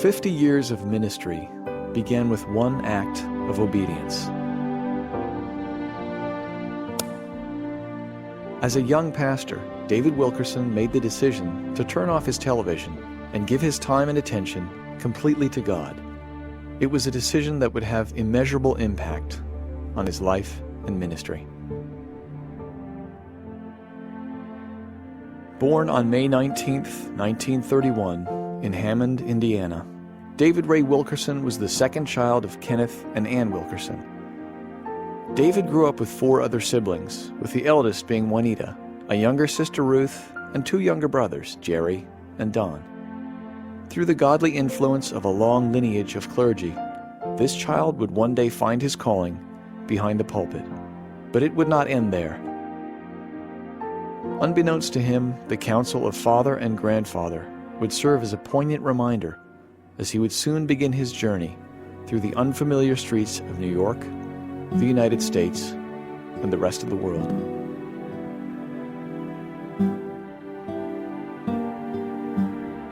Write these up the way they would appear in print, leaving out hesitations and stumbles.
50 years of ministry began with one act of obedience. As a young pastor, David Wilkerson made the decision to turn off his television and give his time and attention completely to God. It was a decision that would have immeasurable impact on his life and ministry. Born on May 19, 1931, in Hammond, Indiana, David Ray Wilkerson was the second child of Kenneth and Ann Wilkerson. David grew up with 4 other siblings, with the eldest being Juanita, a younger sister Ruth, and 2 younger brothers, Jerry and Don. Through the godly influence of a long lineage of clergy, this child would one day find his calling behind the pulpit. But it would not end there. Unbeknownst to him, the counsel of father and grandfather would serve as a poignant reminder as he would soon begin his journey through the unfamiliar streets of New York, the United States, and the rest of the world.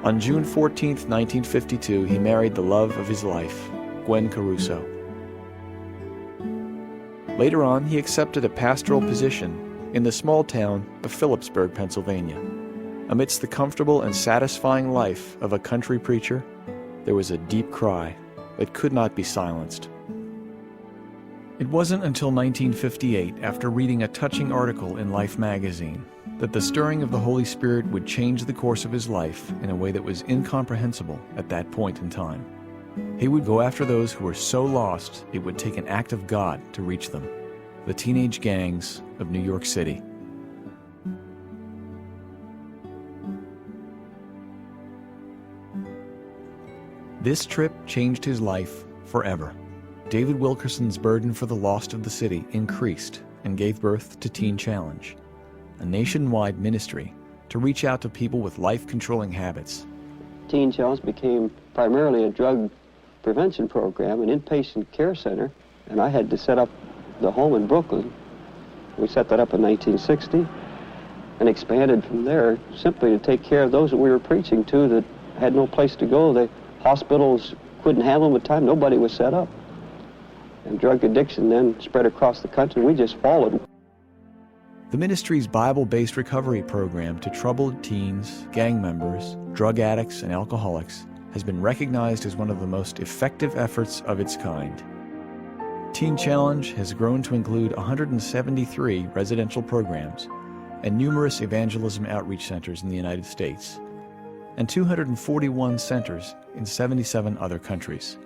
On June 14, 1952, he married the love of his life, Gwen Caruso. Later on, he accepted a pastoral position in the small town of Phillipsburg, Pennsylvania. Amidst the comfortable and satisfying life of a country preacher, there was a deep cry that could not be silenced. It wasn't until 1958, after reading a touching article in Life magazine, that the stirring of the Holy Spirit would change the course of his life in a way that was incomprehensible at that point in time. He would go after those who were so lost it would take an act of God to reach them, the teenage gangs of New York City. This trip changed his life forever. David Wilkerson's burden for the lost of the city increased and gave birth to Teen Challenge, a nationwide ministry to reach out to people with life-controlling habits. Teen Challenge became primarily a drug prevention program, an inpatient care center, and I had to set up the home in Brooklyn. We set that up in 1960 and expanded from there simply to take care of those that we were preaching to that had no place to go. The hospitals couldn't handle them at the time. Nobody was set up. And drug addiction then spread across the country. We just followed. The ministry's Bible-based recovery program to troubled teens, gang members, drug addicts, and alcoholics has been recognized as one of the most effective efforts of its kind. Teen Challenge has grown to include 173 residential programs and numerous evangelism outreach centers in the United States, and 241 centers in 77 other countries.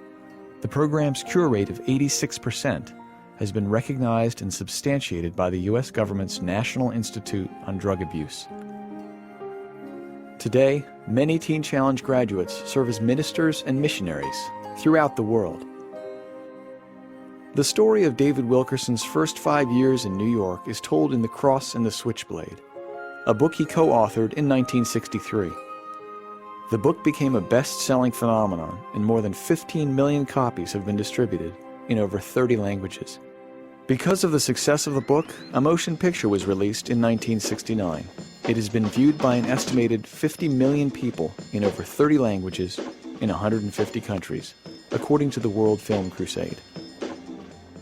The program's cure rate of 86% has been recognized and substantiated by the U.S. government's National Institute on Drug Abuse. Today, many Teen Challenge graduates serve as ministers and missionaries throughout the world. The story of David Wilkerson's first 5 years in New York is told in The Cross and the Switchblade, a book he co-authored in 1963. The book became a best-selling phenomenon, and more than 15 million copies have been distributed in over 30 languages. Because of the success of the book, a motion picture was released in 1969. It has been viewed by an estimated 50 million people in over 30 languages in 150 countries, according to the World Film Crusade.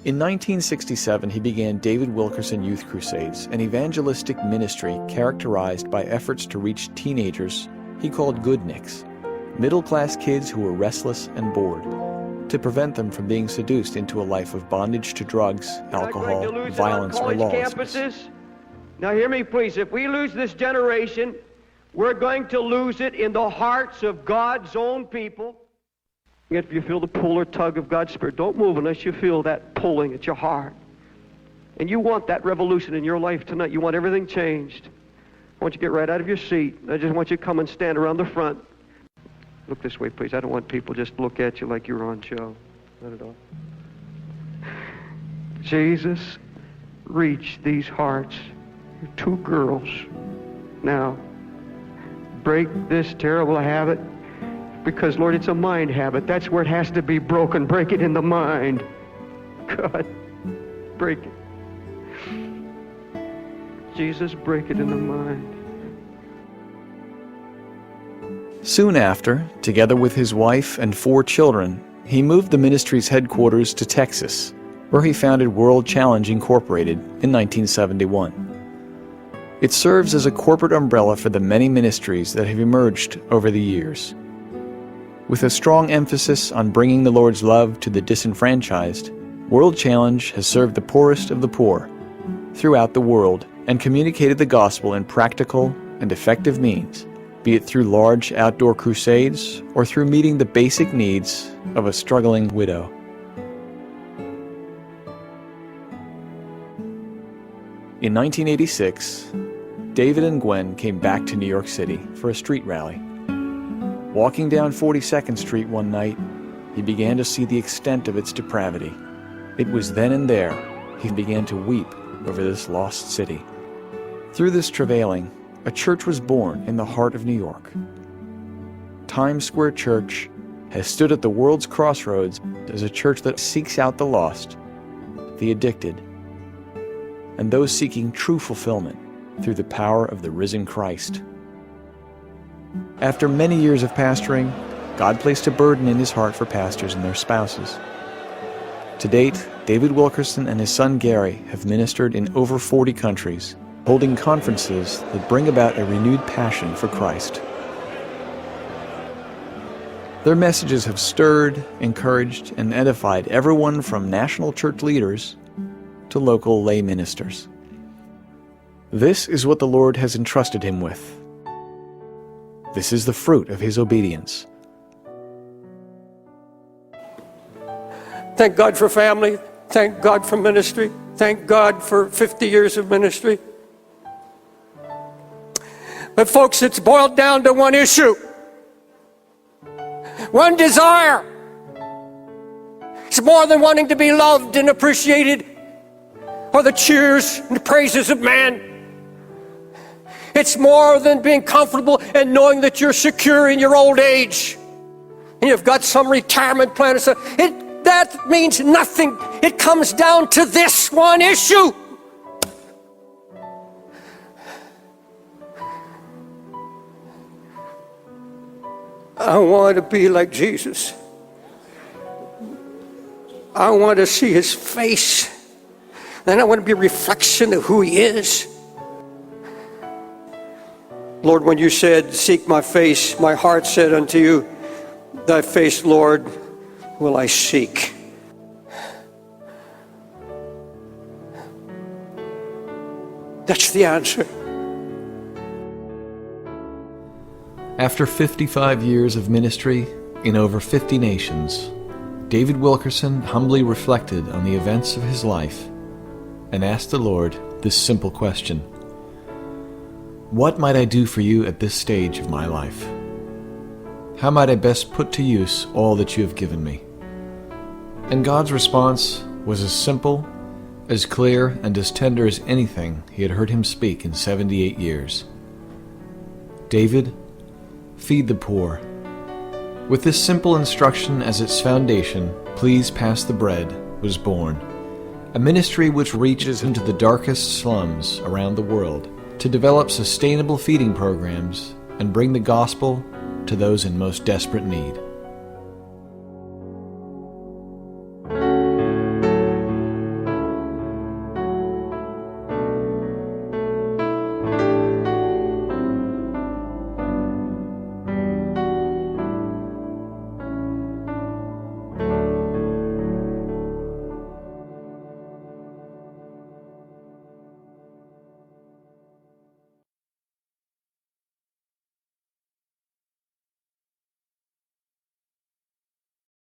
In 1967, he began David Wilkerson Youth Crusades, an evangelistic ministry characterized by efforts to reach teenagers he called goodniks, middle-class kids who were restless and bored, to prevent them from being seduced into a life of bondage to drugs, alcohol, violence, or lawlessness. Now hear me please, if we lose this generation, we're going to lose it in the hearts of God's own people. If you feel the pull or tug of God's Spirit, don't move unless you feel that pulling at your heart. And you want that revolution in your life tonight. You want everything changed. I want you to get right out of your seat. I just want you to come and stand around the front. Look this way, please. I don't want people just to look at you like you're on show. Not at all. Jesus, reach these hearts. You're 2 girls. Now, break this terrible habit, because, Lord, it's a mind habit. That's where it has to be broken. Break it in the mind. God, break it. Jesus, break it in the mind. Soon after, together with his wife and 4 children, he moved the ministry's headquarters to Texas, where he founded World Challenge Incorporated in 1971. It serves as a corporate umbrella for the many ministries that have emerged over the years. With a strong emphasis on bringing the Lord's love to the disenfranchised, World Challenge has served the poorest of the poor throughout the world and communicated the gospel in practical and effective means, be it through large outdoor crusades or through meeting the basic needs of a struggling widow. In 1986, David and Gwen came back to New York City for a street rally. Walking down 42nd Street one night, he began to see the extent of its depravity. It was then and there he began to weep over this lost city. Through this travailing, a church was born in the heart of New York. Times Square Church has stood at the world's crossroads as a church that seeks out the lost, the addicted, and those seeking true fulfillment through the power of the risen Christ. After many years of pastoring, God placed a burden in his heart for pastors and their spouses. To date, David Wilkerson and his son Gary have ministered in over 40 countries, holding conferences that bring about a renewed passion for Christ. Their messages have stirred, encouraged, and edified everyone from national church leaders to local lay ministers. This is what the Lord has entrusted him with. This is the fruit of his obedience. Thank God for family. Thank God for ministry. Thank God for 50 years of ministry. But folks, it's boiled down to one issue. One desire. It's more than wanting to be loved and appreciated or the cheers and the praises of man. It's more than being comfortable and knowing that you're secure in your old age and you've got some retirement plan. That means nothing. It comes down to this one issue. I want to be like Jesus. I want to see his face. And I want to be a reflection of who he is. Lord, when you said, seek my face, my heart said unto you, thy face, Lord, will I seek. That's the answer. After 55 years of ministry in over 50 nations, David Wilkerson humbly reflected on the events of his life and asked the Lord this simple question: what might I do for you at this stage of my life? How might I best put to use all that you have given me? And God's response was as simple, as clear, and as tender as anything he had heard him speak in 78 years. David, feed the poor. With this simple instruction as its foundation, Please Pass the Bread was born, a ministry which reaches into the darkest slums around the world to develop sustainable feeding programs and bring the gospel to those in most desperate need.